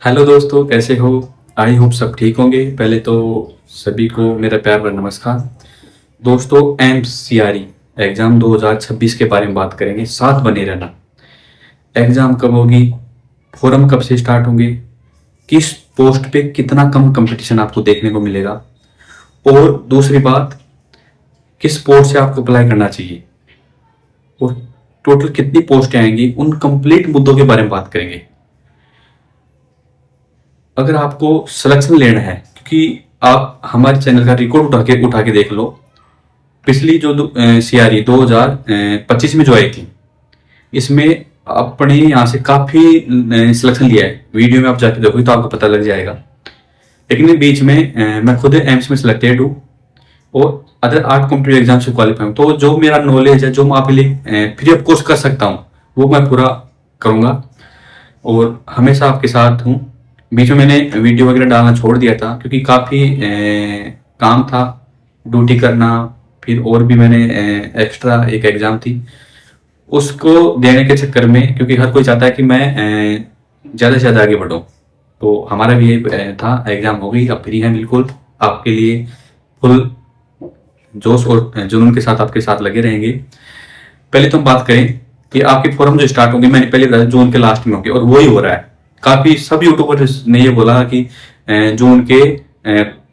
Hello दोस्तों, कैसे हो? आई होप सब ठीक होंगे। पहले तो सभी को मेरा प्यार भरा नमस्कार। दोस्तों, एमसीआरई एग्ज़ाम 2026 के बारे में बात करेंगे। साथ बने रहना। एग्ज़ाम कब होगी, फोरम कब से स्टार्ट होंगे, किस पोस्ट पे कितना कम कंपटीशन आपको देखने को मिलेगा, और दूसरी बात, किस पोस्ट से आपको अप्लाई करना चाहिए, और टोटल कितनी पोस्टें आएंगी, उन कंप्लीट मुद्दों के बारे में बात करेंगे। अगर आपको सिलेक्शन लेना है, क्योंकि आप हमारे चैनल का रिकॉर्ड उठा के देख लो। पिछली जो सीआरई 2025 में जो आई थी, इसमें अपने यहाँ से काफ़ी सिलेक्शन लिया है। वीडियो में आप जाके देखोगे तो आपको पता लग जाएगा। लेकिन बीच में मैं खुद एम्स में सिलेक्टेड हूँ और अदर 8 कॉम्पिटिटिव एग्जाम से क्वालिफाई हूँ। तो जो मेरा नॉलेज है, जो मैं आपके लिए फ्री ऑफ कॉस्ट कर सकता हूँ, वो मैं पूरा करूँगा और हमेशा आपके साथ हूँ। बीच में मैंने वीडियो वगैरह डालना छोड़ दिया था क्योंकि काफ़ी काम था, ड्यूटी करना, फिर और भी मैंने एक्स्ट्रा एक एग्ज़ाम थी, उसको देने के चक्कर में, क्योंकि हर कोई चाहता है कि मैं ज़्यादा से ज़्यादा आगे बढ़ूँ। तो हमारा भी ये था। एग्ज़ाम हो गई, अब फ्री है बिल्कुल आपके लिए। फुल जोश और जुनून के साथ आपके साथ लगे रहेंगे। पहले तो हम बात करें कि आपके फोरम जो स्टार्ट होंगे, मैंने पहले बताया जून के लास्ट में होंगे और वही हो रहा है। काफ़ी सब यूट्यूबर्स ने ये बोला कि जून के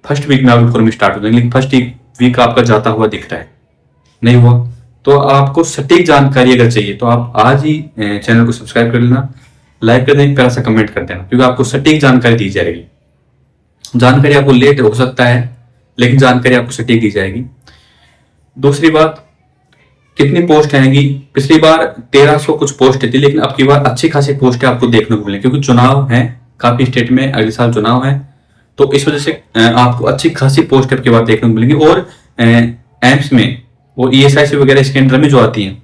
फर्स्ट वीक में आपके फोरम स्टार्ट हो जाएंगे, लेकिन फर्स्ट वीक आपका जाता हुआ दिख रहा है, नहीं हुआ। तो आपको सटीक जानकारी अगर चाहिए तो आप आज ही चैनल को सब्सक्राइब कर लेना, लाइक कर देना, प्यारा सा कमेंट कर देना, क्योंकि आपको सटीक जानकारी दी जाएगी। जानकारी आपको लेट हो सकता है, लेकिन जानकारी आपको सटीक दी जाएगी। दूसरी बात, कितनी पोस्ट आएंगी? पिछली बार 1300 कुछ पोस्ट थी, लेकिन अब की बार अच्छी खासी पोस्टें आपको देखने को मिलेंगी, क्योंकि चुनाव है काफी स्टेट में, अगले साल चुनाव है। तो इस वजह से आपको अच्छी खासी पोस्ट अब की बार देखने को मिलेंगी। और एम्स में वो ईएसआईसी वगैरह इसके अंडर में जो आती हैं,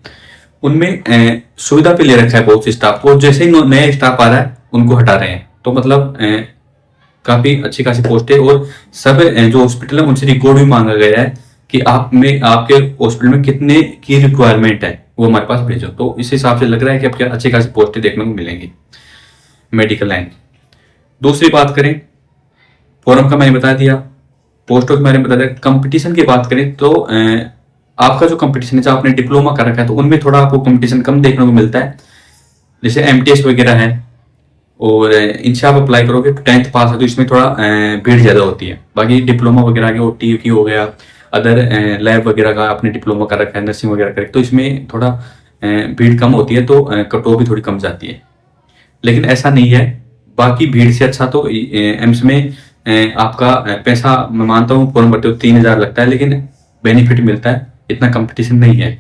उनमें सुविधा पे ले रखा है बहुत से स्टाफ को। जैसे ही नया स्टाफ आ रहा है उनको हटा रहे हैं। तो मतलब काफी अच्छी खासी पोस्ट है। और सब जो हॉस्पिटल है उनसे रिकॉर्ड भी मांगा गया है कि आप में आपके हॉस्पिटल में कितने की रिक्वायरमेंट है, वो हमारे पास भेजो। तो इस हिसाब से लग रहा है कि आपको अच्छी खासी पोस्टें देखने को मिलेंगी मेडिकल लाइन। दूसरी बात करें, फोरम का मैंने बता दिया, पोस्टों के बारे में बता दिया। कंपटीशन की बात करें तो आपका जो कंपटीशन है, जो आपने डिप्लोमा कर रखा है, तो उनमें थोड़ा आपको कंपटीशन कम देखने को मिलता है। जैसे एमटीएस वगैरह है, और इनसे आप अप्लाई करोगे तो 10th पास है, तो इसमें थोड़ा भीड़ ज़्यादा होती है। बाकी डिप्लोमा वगैरह के OT की हो गया, अदर लैब वगैरह का आपने डिप्लोमा कर रखा है, नर्सिंग वगैरह कर, तो इसमें थोड़ा भीड़ कम होती है, तो कट ऑफ भी थोड़ी कम जाती है। लेकिन ऐसा नहीं है, बाकी भीड़ से अच्छा तो एम्स में आपका पैसा, मैं मानता हूँ फॉर्म भरते हो 3000 लगता है, लेकिन बेनिफिट मिलता है, इतना कंपटीशन नहीं है।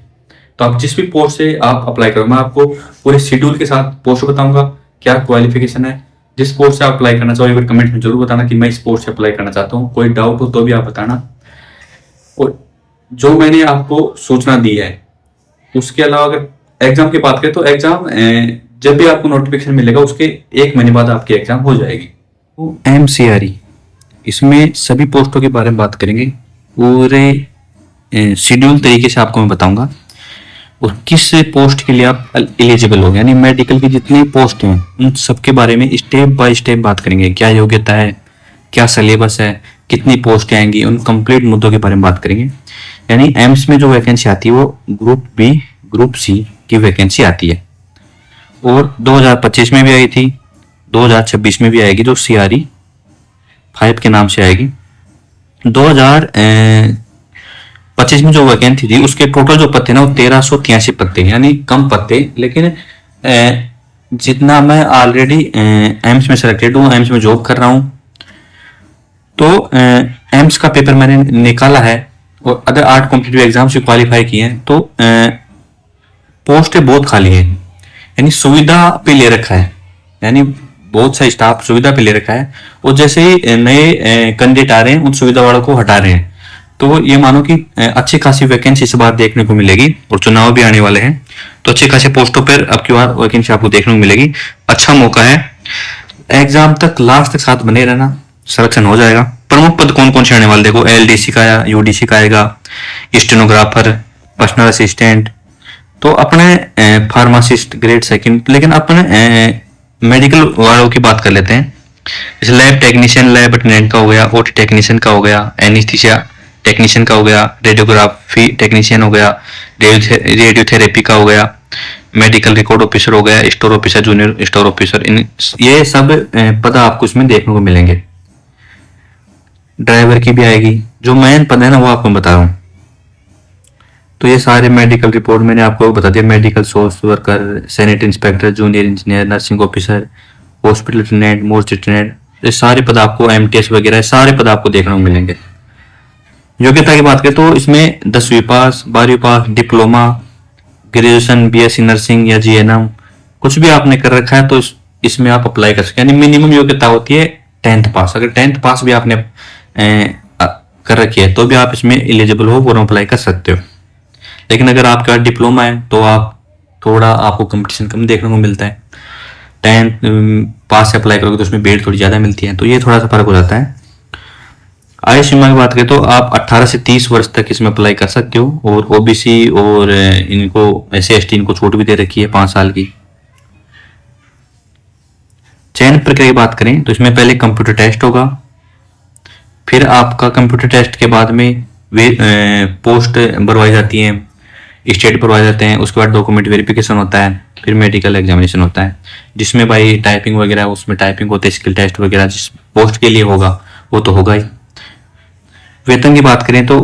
तो आप जिस भी पोस्ट से आप अप्लाई करो, मैं आपको पूरे शेड्यूल के साथ पोस्ट बताऊंगा, क्या क्वालिफिकेशन है। जिस पोस्ट से आप अप्लाई करना चाहो, एक बार कमेंट में जरूर बताना कि मैं इस पोस्ट से अप्लाई करना चाहता हूँ। कोई डाउट हो तो भी आप बताना। और जो मैंने आपको सूचना दी है, उसके अलावा अगर एग्जाम की बात करें तो एग्जाम जब भी आपको नोटिफिकेशन मिलेगा उसके 1 महीने बाद आपकी एग्जाम हो जाएगी। तो एमसीआरई, इसमें सभी पोस्टों के बारे में बात करेंगे, पूरे शेड्यूल तरीके से आपको मैं बताऊंगा, और किस पोस्ट के लिए आप एलिजिबल हो, यानी मेडिकल की जितनी पोस्ट हैं उन सबके बारे में स्टेप बाय स्टेप बात करेंगे। क्या योग्यता है, क्या सिलेबस है, कितनी पोस्ट आएंगी, उन कंप्लीट मुद्दों के बारे में बात करेंगे। यानी एम्स में जो वैकेंसी आती है वो ग्रुप बी, ग्रुप सी की वैकेंसी आती है, और 2025 में भी आई थी, 2026 में भी आएगी, जो CRE 5 के नाम से आएगी। 2025 में जो वैकेंसी थी उसके टोटल जो पद थे ना, वो 1383 पद थे, यानी कम पद थे। लेकिन जितना मैं ऑलरेडी एम्स में सेलेक्टेड हूँ, एम्स में जॉब कर रहा हूँ, तो एम्स का पेपर मैंने निकाला है और अदर 8 कॉम्पिटिटिव एग्जाम से क्वालिफाई किए हैं, तो पोस्टें बहुत खाली है, यानी सुविधा पे ले रखा है, यानी बहुत सा स्टाफ सुविधा पे ले रखा है। और जैसे ही नए कैंडिडेट आ रहे हैं, उन सुविधा वालों को हटा रहे हैं। तो ये मानो कि अच्छी खासी वैकेंसी इस बार देखने को मिलेगी, और चुनाव भी आने वाले हैं, तो अच्छी खासी पोस्टों पर अब की बार वैकेंसी आपको देखने को मिलेगी। अच्छा मौका है, एग्जाम तक लास्ट तक साथ बने रहना, सिलेक्शन हो जाएगा। प्रमुख पद कौन कौन से आने वाले देखो, LDC का या UDC का आएगा, स्टेनोग्राफर, पर्सनल असिस्टेंट, तो अपने फार्मासिस्ट ग्रेड 2। लेकिन अपने मेडिकल वालों की बात कर लेते हैं। जैसे लैब टेक्नीशियन, लैब अटेंडेंट का हो गया, ओटी टेक्नीशियन का हो गया, एनेस्थीसिया टेक्नीशियन का हो गया, रेडियोग्राफी टेक्नीशियन हो गया, रेडियोथेरेपी का हो गया, मेडिकल रिकॉर्ड ऑफिसर हो गया, store officer, junior store officer, इन ये सब पद आपको इसमें देखने को मिलेंगे। ड्राइवर की भी आएगी। जो मेन पद है ना वो आपको बता रहा हूँ। तो ये सारे मेडिकल रिपोर्ट मैंने आपको बता दिया। Medical source worker, sanitary inspector, junior engineer, nursing officer, hospital attendant, morgue attendant, ये सारे पद आपको, एमटीएस वगैरह सारे पद आपको देखने को मिलेंगे। योग्यता की बात करें तो इसमें 10वीं पास, 12वीं पास, डिप्लोमा, ग्रेजुएशन, बीएससी नर्सिंग या जीएनएम कुछ भी आपने कर रखा है तो इसमें आप अप्लाई कर सकते हैं। यानी मिनिमम योग्यता होती है 10th पास। अगर 10th पास भी आपने कर रखी है तो भी आप इसमें एलिजिबल हो, फॉर्म अप्लाई कर सकते हो। लेकिन अगर आपके पास डिप्लोमा है तो आप थोड़ा आपको कंपटीशन कम देखने को मिलता है। 10th पास से अप्लाई करोगे तो उसमें बेट थोड़ी ज़्यादा मिलती है, तो ये थोड़ा सा फर्क हो जाता है। आयु सीमा की बात करें तो आप 18 से 30 वर्ष तक इसमें अप्लाई कर सकते हो। और ओबीसी और इनको SC/ST इनको छूट भी दे रखी है 5 साल की। चयन प्रक्रिया की बात करें तो इसमें पहले कंप्यूटर टेस्ट होगा, फिर आपका कंप्यूटर टेस्ट के बाद में वे पोस्ट भरवाई जाती है, स्टेट भरवाए जाते हैं, उसके बाद डॉक्यूमेंट वेरिफिकेशन होता है, फिर मेडिकल एग्जामिनेशन होता है जिसमें भाई टाइपिंग वगैरह, उसमें टाइपिंग होती है, स्किल टेस्ट वगैरह जिस पोस्ट के लिए होगा वो तो होगा ही। वेतन की बात करें तो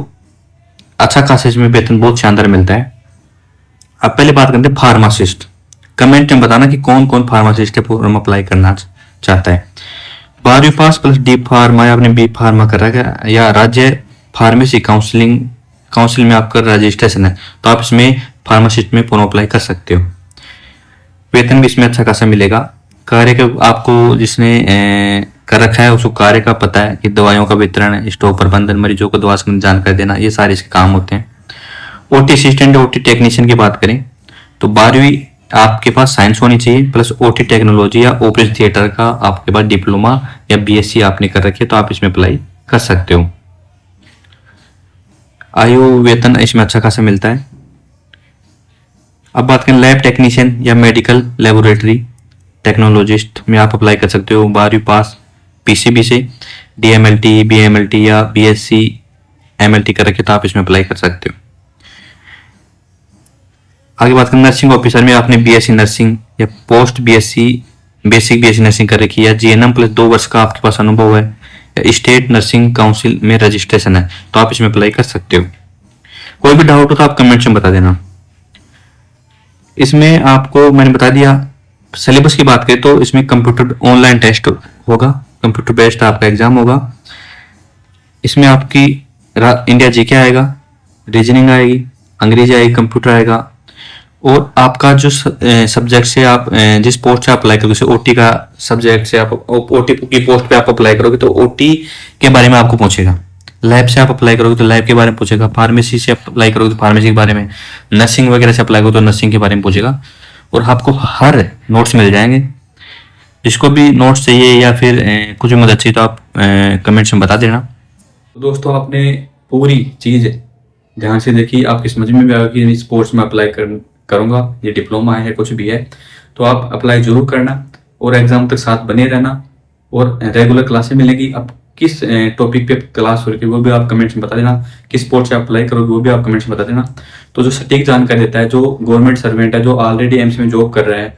अच्छा खासा इसमें वेतन बहुत शानदार मिलता है। अब पहले बात करते हैं फार्मासिस्ट। कमेंट में बताना कि कौन कौन फार्मासिस्ट के फॉर्म अप्लाई करना चाहता है। 12वीं पास प्लस डी फार्मा या आपने बी फार्मा कर रखा है या राज्य फार्मेसी काउंसिल में आपका रजिस्ट्रेशन है तो आप इसमें फार्मासिस्ट में फॉर्म अप्लाई कर सकते हो। वेतन भी इसमें अच्छा खासा मिलेगा। कार्य के आपको जिसने कर रखा है उसको कार्य का पता है कि दवाइयों का वितरण, स्टॉक प्रबंधन, मरीजों को दवा संबंधी जानकारी देना, ये सारे इसके काम होते हैं। ओटी असिस्टेंट, ओटी टेक्नीशियन की बात करें तो 12वीं आपके पास साइंस होनी चाहिए प्लस ओटी टेक्नोलॉजी या ऑपरेशन थिएटर का आपके पास डिप्लोमा या बीएससी आपने कर रखी है तो आप इसमें अप्लाई कर सकते हो। आयु वेतन इसमें अच्छा खासा मिलता है। अब बात करें लैब टेक्नीशियन या मेडिकल लेबोरेटरी टेक्नोलॉजिस्ट में आप अप्लाई कर सकते हो 12वीं पास पीसीबी से, डीएमएलटी, बीएमएलटी या बीएससी एमएलटी कर रखे तो आप इसमें अप्लाई कर सकते हो। आगे बात करें नर्सिंग ऑफिसर में आपने बीएससी नर्सिंग या post BSc basic BSc nursing कर रखी है, जीएनएम प्लस 2 वर्ष का आपके पास अनुभव है या स्टेट नर्सिंग काउंसिल में रजिस्ट्रेशन है तो आप इसमें अप्लाई कर सकते हो। कोई भी डाउट हो तो आप कमेंट में बता देना। इसमें आपको मैंने बता दिया। सिलेबस की बात करें तो इसमें कंप्यूटर ऑनलाइन टेस्ट होगा, कंप्यूटर बेस्ड आपका एग्जाम होगा। इसमें आपकी इंडिया जीके आएगा, रीजनिंग आएगी, अंग्रेजी आएगी, कंप्यूटर आएगा और आपका जो सब्जेक्ट से आप जिस पोस्ट से अप्लाई करोगे, जैसे ओटी का सब्जेक्ट से आप ओटी की पोस्ट पे आप अप्लाई करोगे तो ओटी के बारे में आपको पूछेगा। लैब से आप अप्लाई करोगे तो लैब के बारे में पूछेगा, फार्मेसी से अप्लाई करोगे तो फार्मेसी के बारे में, नर्सिंग वगैरह से अप्लाई करोगे तो नर्सिंग के बारे में पूछेगा। और आपको हर नोट्स मिल जाएंगे। जिसको भी नोट्स चाहिए या फिर कुछ भी मदद चाहिए तो आप कमेंट्स में बता देना। तो दोस्तों आपने पूरी चीज़ ध्यान से देखी, आपकी समझ में भी आएगा कि स्पोर्ट्स में अप्लाई करूँगा, ये डिप्लोमा है कुछ भी है तो आप अप्लाई जरूर करना और एग्जाम तक साथ बने रहना। और रेगुलर क्लासें मिलेगी। अब किस टॉपिक पे क्लास हो रही है वो भी आप कमेंट्स में बता देना, किस पोस्ट से अप्लाई करोगे वो भी आप कमेंट्स में बता देना। तो जो सटीक जानकारी देता है, जो गवर्नमेंट सर्वेंट है, जो ऑलरेडी एमसी में जॉब कर रहा है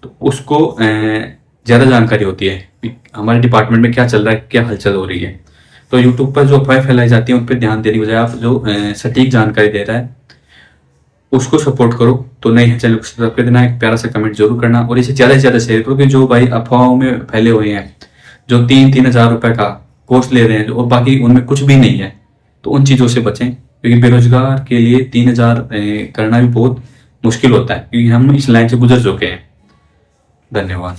तो उसको ज़्यादा जानकारी होती है हमारे डिपार्टमेंट में क्या चल रहा है, क्या हलचल हो रही है। तो यूट्यूब पर जो अफवाहें फैलाई जाती हैं उन पर ध्यान देने की बजाय आप जो सटीक जानकारी दे रहा है उसको सपोर्ट करो। तो नए हैं चैनल को सब्सक्राइब कर देना, एक प्यारा सा कमेंट जरूर करना और इसे ज़्यादा से ज़्यादा शेयर करो कि जो भाई अफवाहों में फैले हुए हैं, जो 3-3 हज़ार रुपये का कोर्स ले रहे हैं और बाकी उनमें कुछ भी नहीं है, तो उन चीज़ों से बचें। क्योंकि बेरोजगार के लिए 3,000 करना भी बहुत मुश्किल होता है क्योंकि हम इस लाइन से गुजर चुके हैं। धन्यवाद।